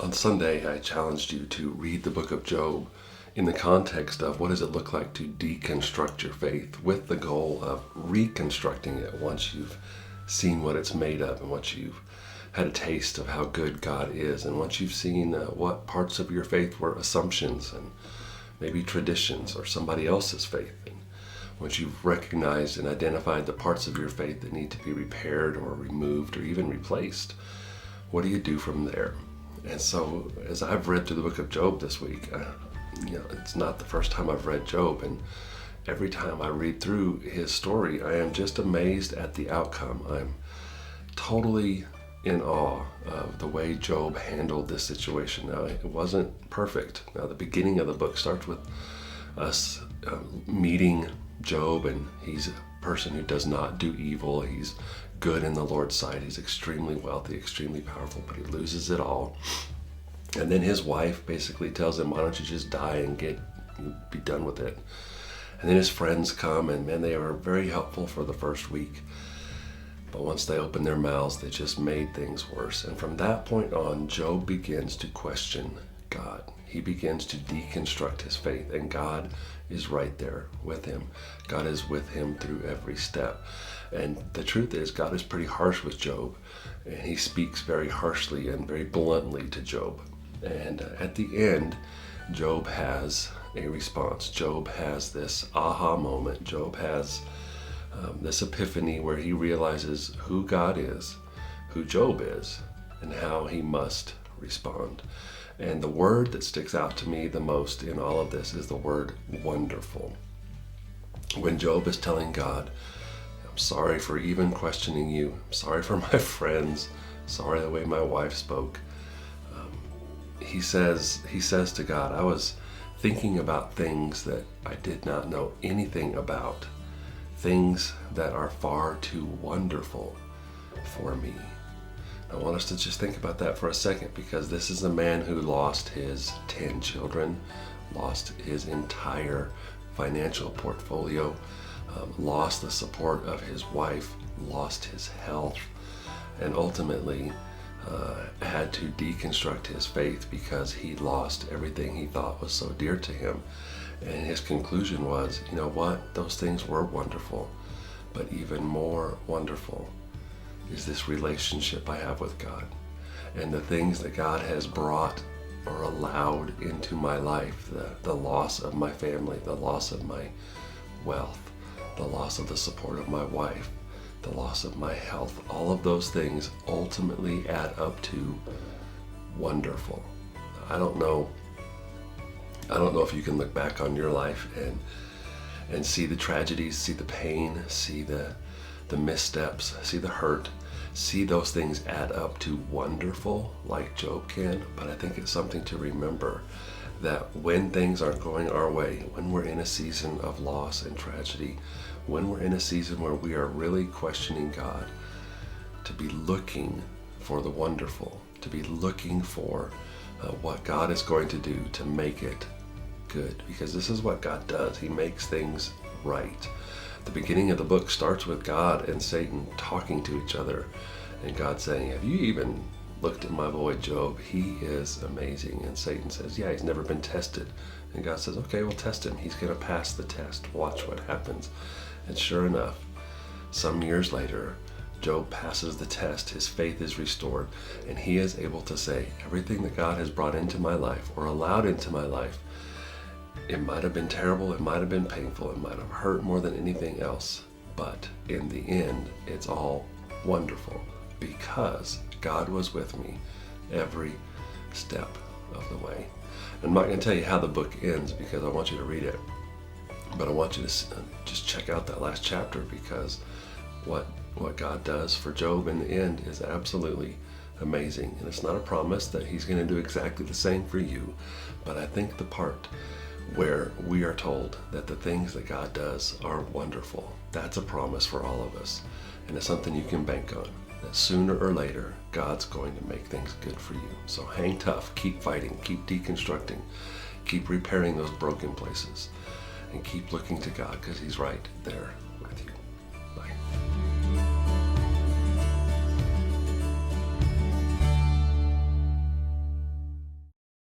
On Sunday, I challenged you to read the book of Job in the context of what does it look like to deconstruct your faith with the goal of reconstructing it once you've seen what it's made of and once you've had a taste of how good God is and once you've seen what parts of your faith were assumptions and maybe traditions or somebody else's faith. And once you've recognized and identified the parts of your faith that need to be repaired or removed or even replaced, what do you do from there? And so, as I've read through the book of Job this week, it's not the first time I've read Job, and every time I read through his story, I am just amazed at the outcome. I'm totally in awe of the way Job handled this situation. Now, it wasn't perfect. Now, the beginning of the book starts with us meeting Job, and he's a person who does not do evil. He's good in the Lord's sight. He's extremely wealthy, extremely powerful, but he loses it all. And then his wife basically tells him, why don't you just die and be done with it? And then his friends come, and man, they are very helpful for the first week. But once they opened their mouths, they just made things worse. And from that point on, Job begins to question God. He begins to deconstruct his faith, and God is right there with him. God is with him through every step. And the truth is, God is pretty harsh with Job, and he speaks very harshly and very bluntly to Job. And at the end, Job has a response. Job has this aha moment. Job has this epiphany where he realizes who God is, who Job is, and how he must respond. And the word that sticks out to me the most in all of this is the word wonderful. When Job is telling God, I'm sorry for even questioning you. I'm sorry for my friends. Sorry the way my wife spoke. He says to God, I was thinking about things that I did not know anything about. Things that are far too wonderful for me. I want us to just think about that for a second, because this is a man who lost his 10 children, lost his entire financial portfolio, lost the support of his wife, lost his health, and ultimately had to deconstruct his faith because he lost everything he thought was so dear to him. And his conclusion was, you know what? Those things were wonderful, but even more wonderful is this relationship I have with God, and the things that God has brought or allowed into my life, the loss of my family, the loss of my wealth, the loss of the support of my wife, the loss of my health. All of those things ultimately add up to wonderful. I don't know if you can look back on your life and see the tragedies, see the pain, see the missteps, see the hurt, see those things add up to wonderful like Job can. But I think it's something to remember that when things aren't going our way, when we're in a season of loss and tragedy, when we're in a season where we are really questioning God, to be looking for the wonderful, to be looking for what God is going to do to make it good, because this is what God does. He makes things right. The beginning of the book starts with God and Satan talking to each other, and God saying, have you even looked at my boy Job? He is amazing. And Satan says, yeah, he's never been tested. And God says, okay, we'll test him. He's going to pass the test. Watch what happens. And sure enough, some years later, Job passes the test. His faith is restored, and he is able to say, everything that God has brought into my life or allowed into my life, it might have been terrible, it might have been painful, it might have hurt more than anything else, but in the end, it's all wonderful because God was with me every step of the way. I'm not going to tell you how the book ends because I want you to read it, but I want you to just check out that last chapter, because what God does for Job in the end is absolutely amazing. And it's not a promise that he's going to do exactly the same for you, but I think the part where we are told that the things that God does are wonderful, that's a promise for all of us. And it's something you can bank on, that sooner or later, God's going to make things good for you. So hang tough, keep fighting, keep deconstructing, keep repairing those broken places, and keep looking to God, because he's right there